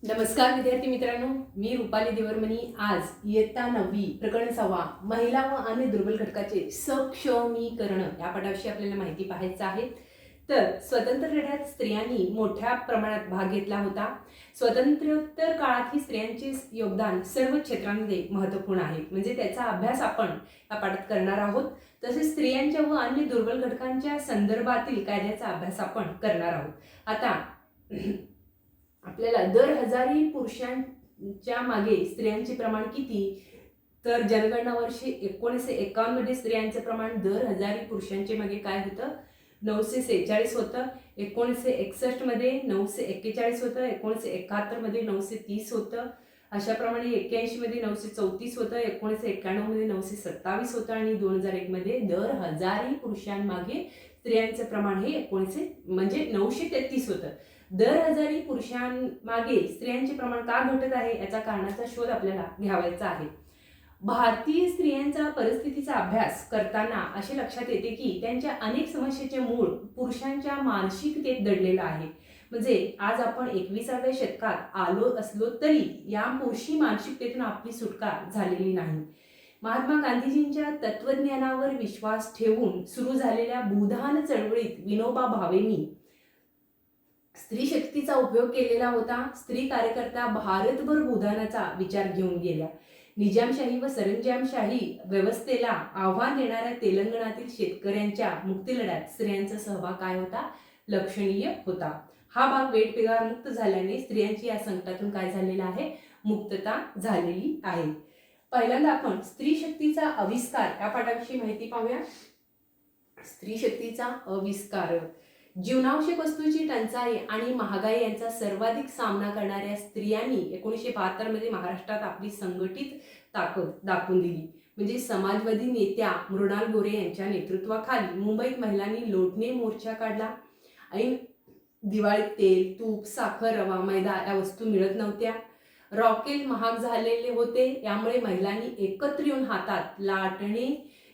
नमस्कार विद्यार्थी मित्रांनो, मी रुपाली देवरमनी आज इयत्ता 9वी प्रकरण 6 महिला व अन्य दुर्बल घटकाचे सक्षमीकरण या पाठाविषयी आपल्याला माहिती पाहायचं आहे. तर स्वतंत्र लढ्यात स्त्रियांनी मोठ्या प्रमाणात भाग घेतला होता. स्वातंत्र्योत्तर काळातही स्त्रियांचे योगदान सर्व क्षेत्रांमध्ये महत्त्वपूर्ण आहे. म्हणजे त्याचा अभ्यास आपण या पाठात करणार आहोत. तसेच स्त्रियांच्या व अन्य दुर्बल घटकांच्या संदर्भातील कायद्याचा अभ्यास आपण करणार आहोत. आता आपल्याला दर हजारी पुरुषांच्या मागे स्त्रियांचे प्रमाण किती, तर जनगणना वर्षी 1951 मध्ये स्त्रियांचे प्रमाण दर हजारी पुरुषांच्या मागे काय होतं, 946 होतं. 1961 मध्ये 941 होतं. 1971 मध्ये 930 होतं. अशाप्रमाणे 81 मध्ये 934 होतं. 1991 मध्ये 927 होतं आणि 2001 मध्ये दर हजारी पुरुषांमागे स्त्रियांचं प्रमाण हे 933 होतं. दर हजारी पुरुषांमागे स्त्रियांचे प्रमाण का घटत आहे याचा कारणाचा शोध आपल्याला घ्यावायचा आहे. भारतीय स्त्रियांचा परिस्थितीचा अभ्यास करताना असे लक्षात येते की त्यांच्या अनेक समस्येचे मूळ पुरुषांच्या मानसिकतेत दडलेलं आहे. म्हणजे आज आपण 21व्या शतकात आलो असलो तरी या पुरुषी मानसिकतेतून आपली सुटका झालेली नाही. महात्मा गांधीजींच्या तत्वज्ञानावर विश्वास ठेवून सुरू झालेल्या भूदान चळवळीत विनोबा भावेंनी स्त्री शक्तीचा उपयोग केलेला होता. स्त्री कार्यकर्ता भारतभर भूदानाचा विचार घेऊन गेल्या. निजामशाही व सरंजामशाही व्यवस्थेला आव्हान देणाऱ्या तेलंगणातील शेतकऱ्यांच्या मुक्तीलढ्यात स्त्रियांचा सहभाग काय होता, लक्षणीय होता. हा भाग वेठबिगार मुक्त झाल्याने स्त्रियांची या संकटातून काय झालेला आहे, मुक्तता झालेली आहे. पहिल्यांदा आपण स्त्री शक्तीचा आविष्कार या पाठाविषयी माहिती पाहूया. स्त्री शक्तीचा आविष्कार. जीवनावश्यक वस्तूची टंचाई आणि महागाई यांचा सर्वाधिक सामना करणाऱ्या स्त्रियांनी 1972 मध्ये महाराष्ट्रात आपली संघटित ताकद दाखवून दिली. म्हणजे समाजवादी नेत्या मृणाल गोरे यांच्या नेतृत्वाखाली मुंबईत महिलांनी लोटणे मोर्चा काढला. आणि दिवाळीत तेल, तूप, साखर, रवा, मैदा या वस्तू मिळत नव्हत्या. रॉकेल महाग झालेले होते. यामुळे महिलांनी एकत्र येऊन हातात लाटणे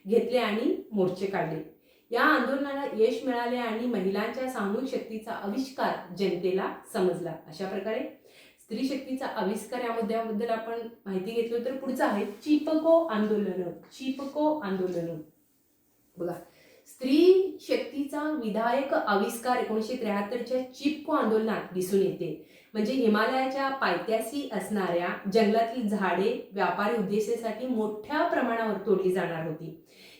घेतले आणि मोर्चे काढले. या आंदोलनाला यश मिळाले आणि महिलांच्या सामूहिक शक्तीचा आविष्कार जनतेला समजला. अशा प्रकारे स्त्री शक्तीचा आविष्कार या मुद्द्याबद्दल आपण माहिती घेतलो. तर पुढचं आहे चिपको आंदोलन. चिपको आंदोलन बघा, स्त्री शक्तीचा विधायक आविष्कार 1973च्या चिपको आंदोलनात दिसून येते. म्हणजे हिमालयाच्या पायथ्याशी असणाऱ्या जंगलातील झाडे व्यापारी उद्देशासाठी मोठ्या प्रमाणावर तोडली जाणार होती.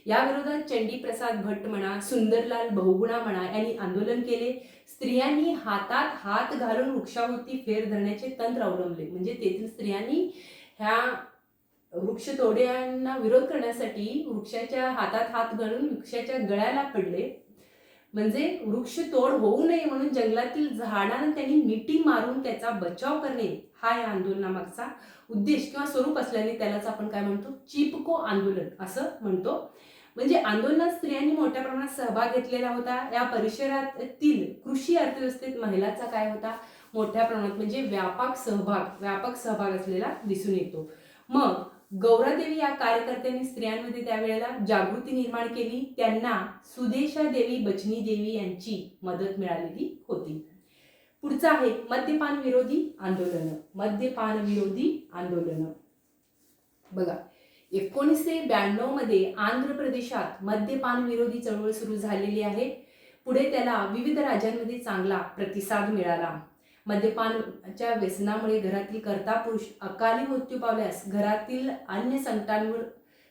या विरोधात चंडीप्रसाद भट्ट म्हणा, सुंदरलाल बहुगुणा म्हणा यांनी आंदोलन केले. स्त्रियांनी हातात हात घालून वृक्षाभोवती फेर धरण्याचे तंत्र अवलंबले. म्हणजे तेथील स्त्रियांनी ह्या वृक्षतोड्यांना विरोध करण्यासाठी वृक्षाच्या हातात हात घालून वृक्षाच्या गळ्याला पडले. म्हणजे वृक्ष तोड होऊ नये म्हणून जंगलातील झाडांना त्यांनी मिठी मारून त्याचा बचाव करणे हा या आंदोलनामागचा उद्देश किंवा स्वरूप असल्याने त्यालाच आपण काय म्हणतो, चिपको आंदोलन असं म्हणतो. म्हणजे आंदोलनात स्त्रियांनी मोठ्या प्रमाणात सहभाग घेतलेला होता. या परिसरातील कृषी अर्थव्यवस्थेत महिलांचा काय होता, मोठ्या प्रमाणात म्हणजे व्यापक सहभाग असलेला दिसून येतो. मग गौरादेवी या कार्यकर्त्यांनी स्त्रियांमध्ये त्यावेळेला जागृती निर्माण केली. त्यांना सुदेशा देवी बचनी देवी यांची मदत मिळालेली होती. पुढचं आहे मद्यपान विरोधी आंदोलन. मद्यपान विरोधी आंदोलन बघा, 1992 मध्ये आंध्र प्रदेशात मद्यपान विरोधी चळवळ सुरू झालेली आहे. पुढे त्याला विविध राज्यांमध्ये चांगला प्रतिसाद मिळाला. मद्यपानाच्या व्यसनामुळे घरातील कर्ता पुरुष अकाली मृत्यू पावल्यास घरातील अन्य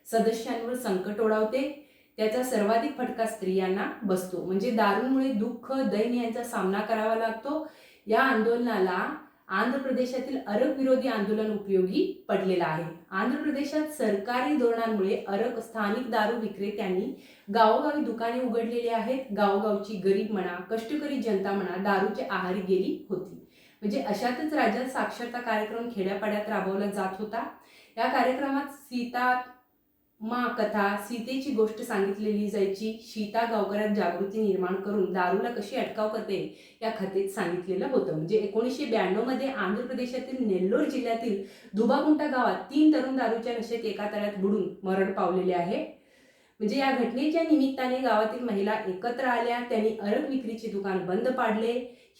सदस्यांवर संकट ओढावते. त्याचा सर्वाधिक फटका स्त्रियांना बसतो. म्हणजे दारूमुळे दुःख, दैन्य यांचा सामना करावा लागतो. या आंदोलनाला आंध्र प्रदेशातील अरक विरोधी आंदोलन उपयोगी पडलेलं आहे. आंध्र प्रदेशात सरकारी धोरणांमुळे अरक स्थानिक दारू विक्रेत्यांनी गावोगावी दुकाने उघडलेली आहेत. गावोगावची गरीब म्हणा, कष्टकरी जनता म्हणा दारूच्या आहारी गेली होती. म्हणजे अशातच राज्यात साक्षरता कार्यक्रम खेड्यापाड्यात राबवला जात होता. या कार्यक्रमात सीता मा कथा, सीतेची गोष्ट सांगितलेली जायची. सीता गावकऱ्यात जागृती निर्माण करून दारूला कशी अटकाव करते या कथेत सांगितलेलं होतं. म्हणजे 1992 मध्ये आंध्र प्रदेशातील नेल्लोर जिल्ह्यातील दुबागुंटा गावात 3 तरुण दारूच्या नशेत एका तळ्यात बुडून मरण पावलेले आहे. म्हणजे या घटनेच्या निमित्ताने गावातील महिला एकत्र आल्या, त्यांनी अरक विक्रीचे दुकान बंद पाडले.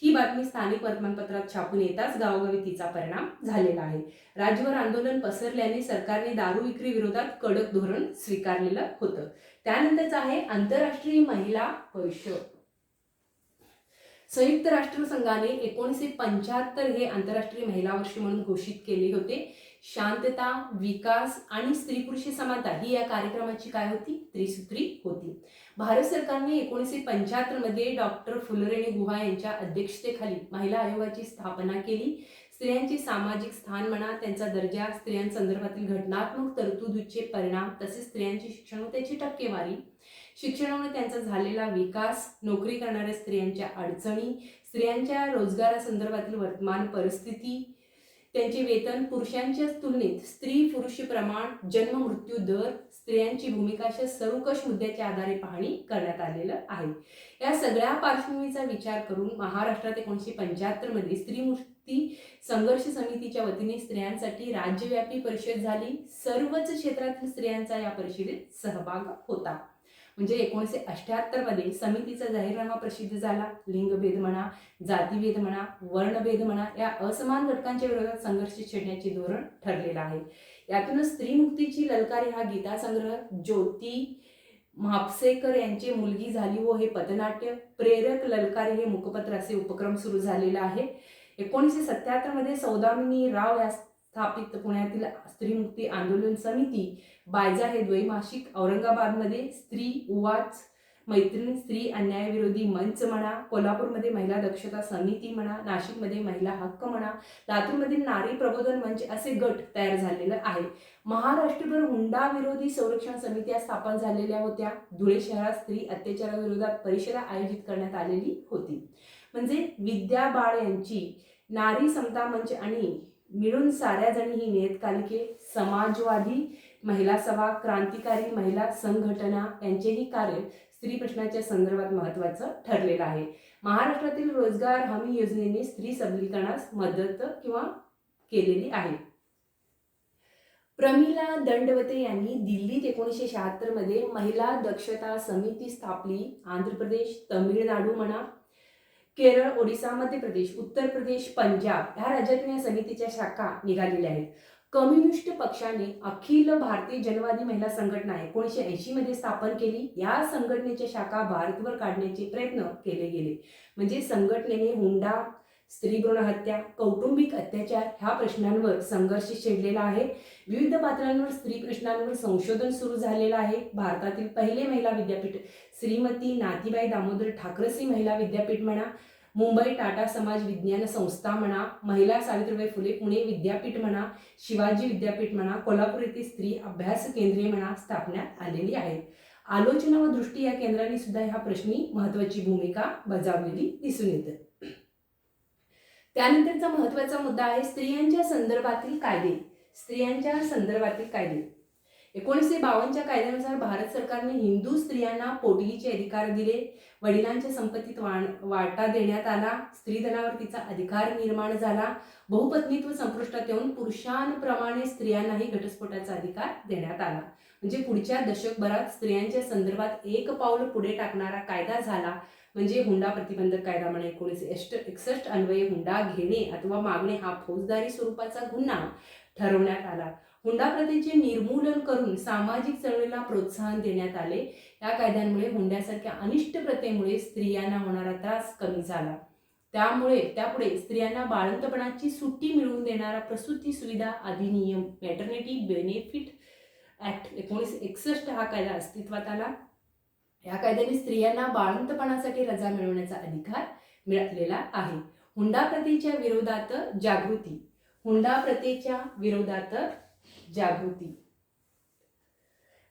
ही बातमी स्थानिक वर्तमानपत्रात छापून येताच गावोगावी तिचा परिणाम झालेला आहे. राज्यभर आंदोलन पसरल्याने सरकारने दारू विक्री विरोधात कडक धोरण स्वीकारलेलं होतं. त्यानंतरच आहे आंतरराष्ट्रीय महिला वर्ष. संयुक्त राष्ट्रसंघाने 1975 हे आंतरराष्ट्रीय महिला वर्ष म्हणून घोषित केले होते. शांतता, विकास आणि स्त्री पुरुष समानता ही या कार्यक्रमाची काय होती? त्रिसूत्री होती. भारत सरकारने 1975 मध्ये डॉक्टर फुलरेणी गुहा यांच्या अध्यक्षतेखाली महिला आयोगाची स्थापना केली. स्त्रियांचे सामाजिक स्थान म्हणा, त्यांचा दर्जा, स्त्रियांसंदर्भातील घटनात्मक तरतुदीचे परिणाम, तसेच स्त्रियांचे शिक्षण व त्याची टक्केवारी, शिक्षणामुळे त्यांचा झालेला विकास, नोकरी करणाऱ्या स्त्रियांच्या अडचणी, स्त्रियांच्या रोजगारासंदर्भातील वर्तमान परिस्थिती, त्यांचे वेतन, पुरुषांच्या तुलनेत स्त्री पुरुष प्रमाण, जन्म मृत्यू दर, स्त्रियांची भूमिका अशा सर्वकष मुद्द्याच्या आधारे पाहणी करण्यात आलेलं आहे. या सगळ्या पार्श्वभूमीचा विचार करून महाराष्ट्रात 1975 मध्ये स्त्री मुक्ती संघर्ष समितीच्या वतीने स्त्रियांसाठी राज्यव्यापी परिषद झाली. सर्वच क्षेत्रातील स्त्रियांचा या परिषदेत सहभाग होता. म्हणजे 1978 मध्ये समितीचा जाहीरनामा प्रसिद्ध झाला. लिंगभेद म्हणा, जातीभेद म्हणा, वर्णभेद म्हणा, या असमान घटकांच्या विरोधात संघर्ष छेडण्याचे धोरण ठरलेलं आहे. यातूनच स्त्रीमुक्तीची ललकारी हा गीतासंग्रह, ज्योती म्हापसेकर यांची मुलगी झाली हो हे पथनाट्य, प्रेरक ललकारी हे मुखपत्र असे उपक्रम सुरू झालेला आहे. 1977 मध्ये सौदामिनी राव या स्थापित पुण्यातील स्त्रीमुक्ती आंदोलन समिती, बायजा हे द्वैमासिक, औरंगाबादमध्ये स्त्री उवाच, मैत्रिणी स्त्री अन्यायविरोधी मंच म्हणा, कोल्हापूरमध्ये महिला दक्षता समिती म्हणा, नाशिकमध्ये महिला हक्क म्हणा, लातूरमधील नारी प्रबोधन मंच असे गट तयार झालेलं आहे. महाराष्ट्रभर हुंडा विरोधी संरक्षण समित्या स्थापन झालेल्या होत्या. धुळे शहरात स्त्री अत्याचाराविरोधात परिषदा आयोजित करण्यात आलेली होती. म्हणजे विद्या बाळ यांची नारी समता मंच आणि मिळून साऱ्या जणी ही नियतकालिके, समाजवादी महिला सभा, क्रांतिकारी महिला संघटना यांचेही कार्य स्त्री प्रश्नाच्या संदर्भात महत्त्वाचं ठरलेलं आहे. महाराष्ट्रातील रोजगार हमी योजनेने स्त्री सबलीकरणास मदत किंवा केलेली आहे. प्रमिला दंडवते यांनी दिल्लीत 1976 मध्ये महिला दक्षता समिती स्थापली. आंध्र प्रदेश, तमिळनाडू म्हणा, केरळ, ओडिसा, मध्य प्रदेश, उत्तर प्रदेश, पंजाब या राज्यातून या समितीच्या शाखा निघालेल्या आहेत. कम्युनिस्ट पक्षाने अखिल भारतीय जनवादी महिला संघटना 1980 मध्ये स्थापन केली. या संघटनेच्या शाखा भारतभर काढण्याचे प्रयत्न केले गेले. म्हणजे संघटनेने हुंडा, स्त्री भ्रूण हत्या, कौटुंबिक अत्याचार ह्या प्रश्नांवर संघर्ष छेडलेला आहे. विविध पातळ्यांवर स्त्री प्रश्नांवर संशोधन सुरू झालेलं आहे. भारतातील पहिले महिला विद्यापीठ श्रीमती नाथीबाई दामोदर ठाकरसी महिला विद्यापीठ म्हणा, मुंबई टाटा समाज विज्ञान संस्था म्हणा, महिला सावित्रीबाई फुले पुणे विद्यापीठ म्हणा, शिवाजी विद्यापीठ म्हणा, कोल्हापूर येथे स्त्री अभ्यास केंद्रे म्हणा स्थापण्यात आलेली आहेत. आलोचना व दृष्टी या केंद्रांनी सुद्धा ह्या प्रश्नी महत्त्वाची भूमिका बजावलेली दिसून येते. त्यानंतरचा महत्त्वाचा मुद्दा आहे स्त्रियांच्या संदर्भातील कायदे. स्त्रियांच्या संदर्भातील कायदे 1952च्या कायद्यानुसार भारत सरकारने हिंदू स्त्रियांना पोटगीचे अधिकार दिले. वडिलांच्या संपत्तीत वाटा देण्यात आला. स्त्रीधनावर तिचा अधिकार निर्माण झाला. बहुपत्नीत्व संपुष्टात येऊन पुरुषांप्रमाणे स्त्रियांनाही घटस्फोटाचा अधिकार देण्यात आला. म्हणजे पुढच्या दशकभरात स्त्रियांच्या संदर्भात एक पाऊल पुढे टाकणारा कायदा झाला. म्हणजे हुंडा प्रतिबंधक कायदा म्हणा 1961 अन्वये हुंडा घेणे अथवा मागणे हा फौजदारी स्वरूपाचा गुन्हा ठरवण्यात आला. हुंडा प्रथेचे निर्मूलन करून सामाजिक चळवळीला प्रोत्साहन देण्यात आले. या कायद्यांमुळे हुंड्यासारख्या अनिष्ट प्रथेमुळे स्त्रियांना होणारा त्रास कमी झाला. त्यापुढे स्त्रियांना बाळंतपणाची सुट्टी मिळवून देणारा प्रसूती सुविधा अधिनियम मॅटर्निटी बेनिफिट ऍक्ट 1961 हा कायदा अस्तित्वात आला. या कायद्याने स्त्रियांना बाळंतपणासाठी रजा मिळवण्याचा अधिकार मिळालेला आहे. हुंडा प्रथेच्या विरोधात जागृती. हुंडा प्रथेच्या विरोधात जागृती.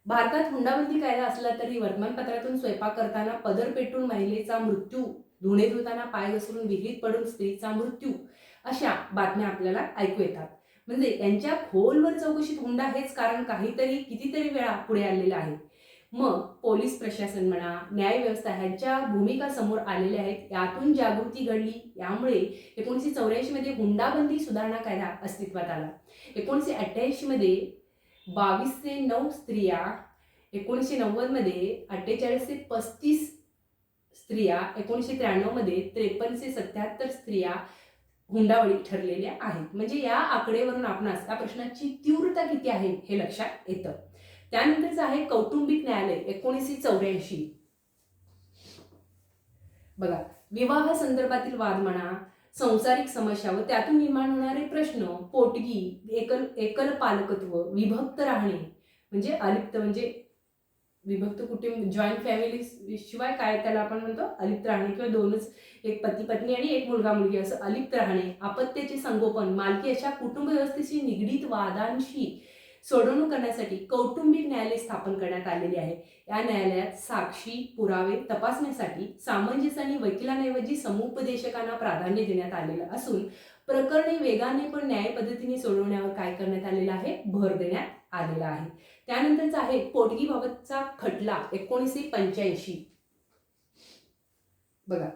भारतात हुंडाबंदी कायदा असला तरी वर्तमानपत्रातून स्वयंपाक करताना पदर पेटून महिलेचा मृत्यू, धुणे धुताना पाय घसरून विहिरीत पडून स्त्रीचा मृत्यू अशा बातम्या आपल्याला ऐकू येतात. म्हणजे यांच्या खोलवर चौकशीत हुंडा हेच कारण कितीतरी वेळा पुढे आलेलं आहे. मग पोलीस प्रशासन म्हणा, न्यायव्यवस्था ह्यांच्या भूमिका समोर आलेल्या आहेत. यातून जागृती घडली. यामुळे 1984 मध्ये हुंडाबंदी सुधारणा कायदा अस्तित्वात आला. 1988 मध्ये 2209 स्त्रिया 1990 मध्ये 48 ते 35 स्त्रिया, 1993 मध्ये 53 ते 77 स्त्रिया हुंडाबळी ठरलेल्या आहेत. म्हणजे या आकडेवरून आपणास या प्रश्नाची तीव्रता किती आहे हे लक्षात येतं. त्यानंतरच आहे कौटुंबिक न्यायालय 1984. बघा, विवाह संदर्भातील वाद म्हणा, संसारिक समस्या व त्यातून निर्माण होणारे प्रश्न, पोटगी, एकल पालकत्व, विभक्त राहणे म्हणजे अलिप्त, म्हणजे विभक्त कुटुंब, जॉईंट फॅमिली शिवाय काय त्याला आपण म्हणतो अलिप्त राहणे, किंवा दोनच, एक पती पत्नी आणि एक मुलगा मुलगी असं अलिप्त राहणे, अपत्याचे संगोपन, मालकी अशा कुटुंब व्यवस्थेशी निगडीत वादांशी सोडवणूक करण्यासाठी कौटुंबिक न्यायालय स्थापन करण्यात आलेले आहे. या न्यायालयात साक्षी, पुरावे तपासण्यासाठी सामंजस्य आणि वकिलांऐवजी समुपदेशकांना प्राधान्य देण्यात आलेलं असून प्रकरणे वेगाने पण न्याय पद्धतीने सोडवण्यावर काय करण्यात आलेलं आहे, भर देण्यात आलेला आहे. त्यानंतरचा आहे पोटगीबाबतचा खटला 1985. बघा,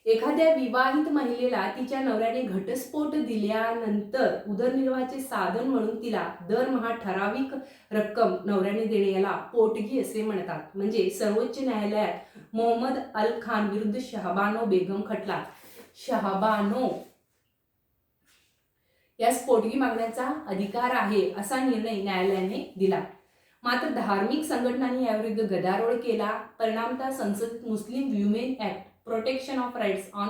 एखाद्या विवाहित महिलेला तिच्या नवऱ्याने घटस्फोट दिल्यानंतर उदरनिर्वाहाचे साधन म्हणून तिला दरमहा ठराविक रक्कम नवऱ्याने देणे याला पोटगी असे म्हणतात. म्हणजे सर्वोच्च न्यायालयात मोहम्मद अल खान विरुद्ध शहबानो बेगम खटला, शहबानो यास पोटगी मागण्याचा अधिकार आहे असा निर्णय न्यायालयाने दिला. मात्र धार्मिक संघटनांनी याविरुद्ध गदारोळ केला. परिणामतः संसदेत Muslim women act protection of rights on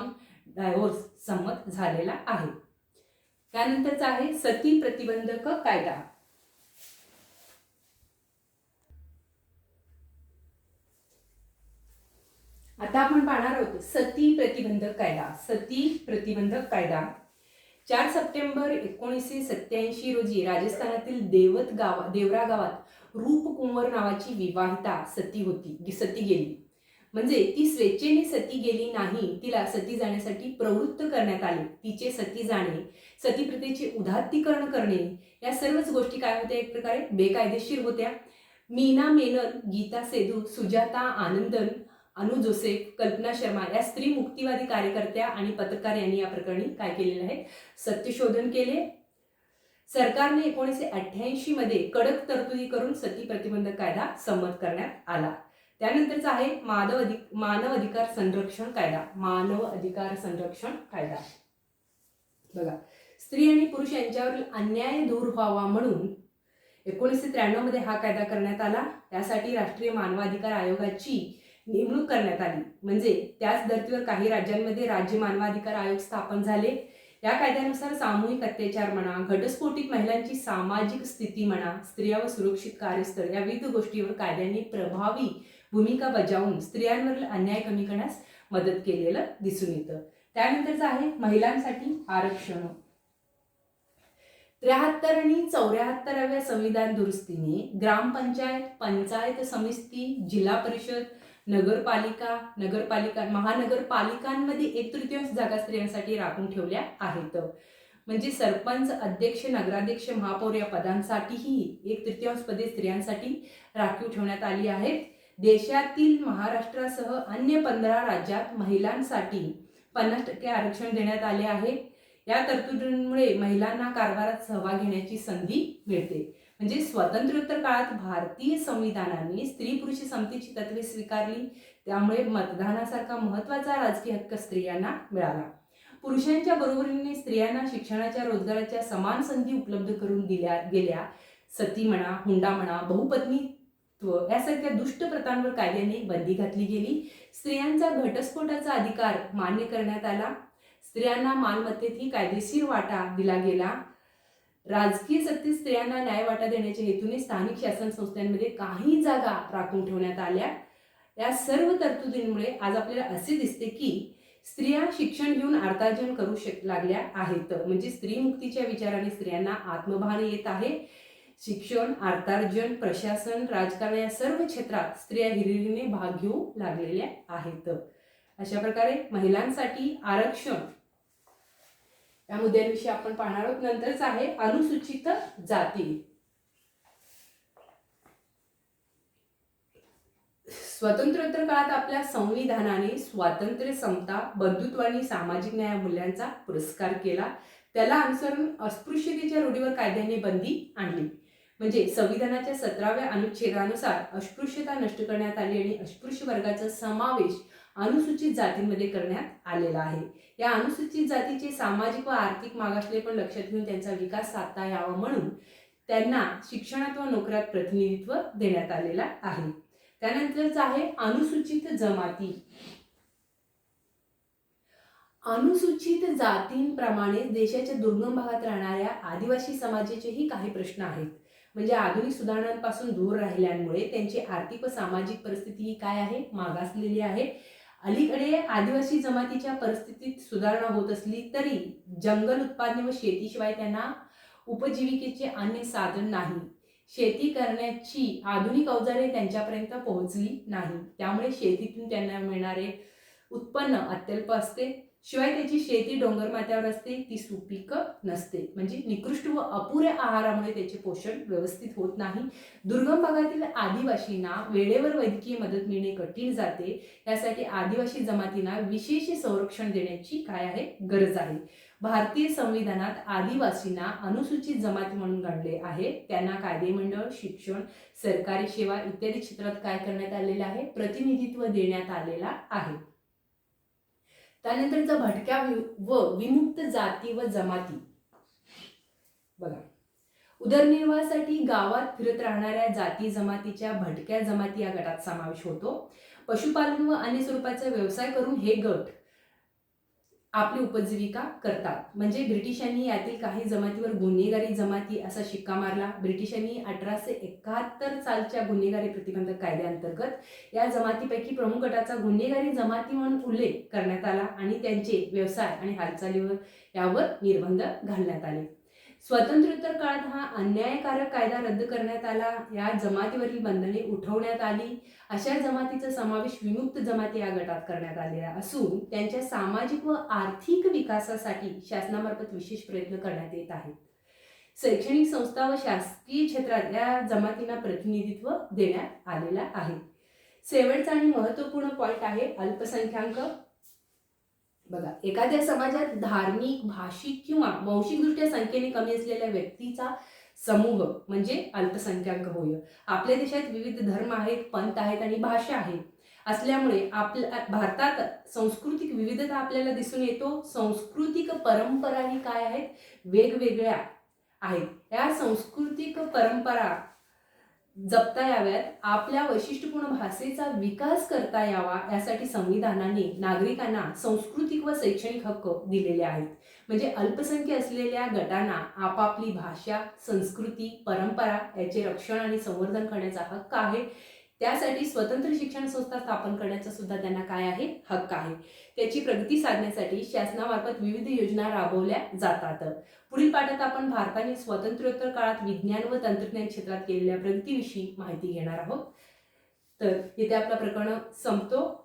divorce संमत झालेला आहे. त्यानंतरचा आहे सती प्रतिबंधक कायदा. आता आपण पाहणार आहोत सती प्रतिबंधक कायदा. सती प्रतिबंधक कायदा 4 सप्टेंबर 1987 रोजी राजस्थानातील देवरा गावात रूपकुंवर नावाची विवाहिता सती गेली. म्हणजे ती स्वेच्छेने सती गेली नाही, तिला सती जाण्यासाठी प्रवृत्त करण्यात आले. तिचे सती जाणे, सती प्रथेचे उदात्तीकरण करणे या सर्वच गोष्टी काय होत्या, एक प्रकारे बेकायदेशीर होत्या. मीना मेनन, गीता सेधू, सुजाता आनंदन, अनु जोसेफ, कल्पना शर्मा या स्त्री मुक्तिवादी कार्यकर्त्या आणि पत्रकार यांनी या प्रकरणी काय केलेले आहे, सत्यशोधन केले. सरकारने 1988 मध्ये कडक तरतुदी करून सती प्रतिबंधक कायदा संमत करण्यात आला. त्यानंतरचा आहे मानव अधिकार संरक्षण कायदा. मानव अधिकार संरक्षण कायदा. बघा, स्त्री आणि पुरुष यांच्यावरील अन्याय दूर व्हावा म्हणून 1993 मध्ये हा कायदा करण्यात आला. त्यासाठी राष्ट्रीय मानवाधिकार आयोगाची नेमणूक करण्यात आली. म्हणजे त्याच धर्तीवर काही राज्यांमध्ये राज्य मानवाधिकार आयोग स्थापन झाले. या कायद्यानुसार सामूहिक अत्याचार म्हणा, घटस्फोटित महिलांची सामाजिक स्थिती म्हणा, स्त्रिया व सुरक्षित कार्यस्थळ या विविध गोष्टीवर कायद्याने प्रभावी भूमिका बजावून स्त्रियांवरील अन्याय कमी करण्यास मदत केलेलं दिसून येतं. त्यानंतरचं आहे महिलांसाठी आरक्षण. 73 आणि 74व्या संविधान दुरुस्तीने ग्रामपंचायत, पंचायत समिती, जिल्हा परिषद, नगरपालिका, महानगरपालिकांमध्ये 1/3 जागा स्त्रियांसाठी राखून ठेवल्या आहेत. म्हणजे सरपंच, अध्यक्ष, नगराध्यक्ष, महापौर या पदांसाठीही 1/3 पदे स्त्रियांसाठी राखीव ठेवण्यात आली आहेत. देशातील महाराष्ट्रासह अन्य 15 राज्यात महिलांसाठी 50% आरक्षण देण्यात आले आहे. या तरतुदींमुळे महिलांना कारभारात सहभाग घेण्याची संधी मिळते. म्हणजे स्वातंत्र्योत्तर काळात भारतीय संविधानाने स्त्री पुरुष समतेची तत्वे स्वीकारली. त्यामुळे मतदानासारखा महत्त्वाचा राजकीय हक्क स्त्रियांना मिळाला. पुरुषांच्या बरोबरीने स्त्रियांना शिक्षणाच्या, रोजगाराच्या समान संधी उपलब्ध करून दिल्या गेल्या. सती म्हणा, हुंडा म्हणा, बहुपत्नीत्व यासारख्या दुष्ट प्रथांवर कायद्याने बंदी घातली गेली. स्त्रियांचा घटस्फोटाचा अधिकार मान्य करण्यात आला. स्त्रियांना मालमत्तेतही कायदेशीर वाटा दिला गेला. राजकीय सत्तेत स्त्रियांना न्याय वाटा देण्याच्या हेतूने स्थानिक शासन संस्थांमध्ये काही जागा राखून ठेवण्यात आल्या. या सर्व तरतुदींमुळे आज आपल्याला असे दिसते की स्त्रिया शिक्षण घेऊन अर्थार्जन करू लागल्या आहेत. म्हणजे स्त्री मुक्तीच्या विचाराने स्त्रियांना आत्मभान येत आहे. शिक्षण, अर्थार्जन, प्रशासन, राजकारण या सर्व क्षेत्रात स्त्रिया हिरिरीने भाग घेऊ लागलेल्या आहेत. अशा प्रकारे महिलांसाठी आरक्षण या मुद्द्यांविषयी आपण पाहणार आहोत. नंतरच आहे अनुसूचित जाती. स्वातंत्र्योत्तर काळात आपल्या संविधानाने स्वातंत्र्य, समता, बंधुत्व आणि सामाजिक न्याय मूल्यांचा पुरस्कार केला. त्याला अनुसरून अस्पृश्यतेच्या रूढीवर कायद्याने बंदी आणली. म्हणजे संविधानाच्या 17व्या अनुच्छेदानुसार अस्पृश्यता नष्ट करण्यात आली आणि अस्पृश्य वर्गाचा समावेश अनुसूचित जातींमध्ये करण्यात आलेला आहे. या अनुसूचित जातीचे सामाजिक व आर्थिक मागासले पण लक्षात घेऊन त्यांचा विकास साधता यावा म्हणून त्यांना शिक्षणात व नोकऱ्यात प्रतिनिधित्व देण्यात आलेला आहे. त्यानंतरच आहे अनुसूचित जमाती. अनुसूचित जातींप्रमाणे देशाच्या दुर्गम भागात राहणाऱ्या आदिवासी समाजाचेही काही प्रश्न आहेत. म्हणजे आधुनिक सुधारणांपासून दूर राहिल्यामुळे त्यांची आर्थिक व सामाजिक परिस्थिती ही काय आहे, मागासलेली आहे. अलीकडे आदिवासी जमातीच्या परिस्थितीत सुधारणा होत असली तरी जंगल उत्पादने व शेतीशिवाय त्यांना उपजीविकेचे अन्य साधन नाही. शेती करण्याची आधुनिक अवजारे त्यांच्यापर्यंत पोहोचली नाही. त्यामुळे शेतीतून त्यांना मिळणारे उत्पन्न अत्यल्प असते. शिवाय त्याची शेती डोंगर माथ्यावर असते, ती सुपीक नसते. म्हणजे निकृष्ट व अपुऱ्या आहारामुळे त्याचे पोषण व्यवस्थित होत नाही. दुर्गम भागातील आदिवासींना वेळेवर वैद्यकीय मदत मिळणे कठीण जाते. यासाठी आदिवासी जमातींना विशेष संरक्षण देण्याची काय आहे, गरज आहे. भारतीय संविधानात आदिवासींना अनुसूचित जमाती म्हणून गणले आहे. त्यांना कायदेमंडळ, शिक्षण, सरकारी सेवा इत्यादी क्षेत्रात काय करण्यात आलेले आहे, प्रतिनिधित्व देण्यात आलेला आहे. त्यानंतरचा भटक्या व विमुक्त जाती व जमाती बघा. उदरनिर्वाहासाठी गावात फिरत राहणाऱ्या जाती जमातीच्या भटक्या जमाती या गटात समावेश होतो. पशुपालन व अन्य स्वरूपाचा व्यवसाय करून हे गट आपली उपजीविका करतात. म्हणजे ब्रिटिशांनी यातील काही जमातीवर गुन्हेगारी जमाती असा शिक्का मारला. ब्रिटिशांनी 1871 सालच्या गुन्हेगारी प्रतिबंधक कायद्याअंतर्गत या जमातीपैकी प्रमुख गटाचा गुन्हेगारी जमाती म्हणून उल्लेख करण्यात आला आणि त्यांचे व्यवसाय आणि हालचालीवर यावर निर्बंध घालण्यात आले. स्वातंत्र्योत्तर काळात हा अन्यायकारक कायदा रद्द करण्यात आला. या जमातीवरील बंधने उठवण्यात आली. अशा जमातीचा समावेश विमुक्त जमाती या गटात करण्यात आलेला असून त्यांच्या सामाजिक व आर्थिक विकासासाठी शासनामार्फत विशेष प्रयत्न करण्यात येत आहेत. शैक्षणिक संस्था व शासकीय क्षेत्रात या जमातींना प्रतिनिधित्व देण्यात आलेला आहे. शेवटचा आणि महत्त्वपूर्ण पॉईंट आहे अल्पसंख्याक. बघा, एखाद्या समाजात धार्मिक, भाषिक किंवा वंशिकदृष्ट्या संख्येने कमी असलेल्या व्यक्तीचा समूह म्हणजे अल्पसंख्याक होय. आपल्या देशात विविध धर्म आहेत, पंथ आहेत आणि भाषा आहेत. असल्यामुळे आपल्या भारतात सांस्कृतिक विविधता आपल्याला दिसून येतो. सांस्कृतिक परंपराही काय आहेत, वेगवेगळ्या आहेत. या सांस्कृतिक परंपरा जपता याव्यात, आपल्या वैशिष्ट्यपूर्ण भाषेचा विकास करता यावा यासाठी संविधानाने नागरिकांना सांस्कृतिक व शैक्षणिक हक्क दिलेले आहेत. म्हणजे अल्पसंख्य असलेल्या गटांना आपापली भाषा, संस्कृती, परंपरा याचे रक्षण आणि संवर्धन करण्याचा हक्क आहे. त्यासाठी स्वतंत्र शिक्षण संस्था स्थापन करण्याचा सुद्धा त्यांना काय आहे, हक्क आहे. त्याची प्रगती साधण्यासाठी शासनामार्फत विविध योजना राबवल्या जातात. पुढील पाठात आपण भारताने स्वातंत्र्योत्तर काळात विज्ञान व तंत्रज्ञान क्षेत्रात केलेल्या प्रगतीविषयी माहिती घेणार आहोत. तर इथे आपला प्रकरण संपतो.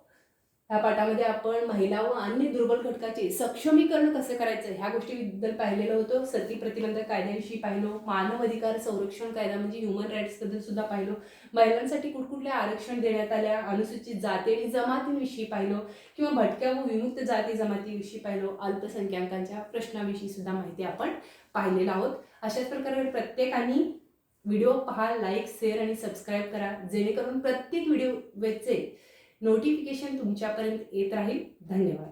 या पाठामध्ये आपण महिला व अन्य दुर्बल घटकाचे सक्षमीकरण कसं करायचं ह्या गोष्टीबद्दल पाहिलेलं होतं. सती प्रतिबंधक कायद्याविषयी पाहिलो. मानव अधिकार संरक्षण कायदा म्हणजे ह्युमन राईट्स बद्दल सुद्धा पाहिलो. महिलांसाठी कुठकुठले आरक्षण देण्यात आल्या, अनुसूचित जाती आणि जमातींविषयी पाहिलो किंवा भटक्या व विमुक्त जाती जमातीविषयी पाहिलो. अल्पसंख्याकांच्या प्रश्नाविषयी सुद्धा माहिती आपण पाहिलेला आहोत. अशाच प्रकारे प्रत्येकाने व्हिडिओ पहा, लाईक, शेअर आणि सबस्क्राईब करा, जेणेकरून प्रत्येक व्हिडिओचे नोटिफिकेशन तुमच्यापर्यंत येत राहील. धन्यवाद.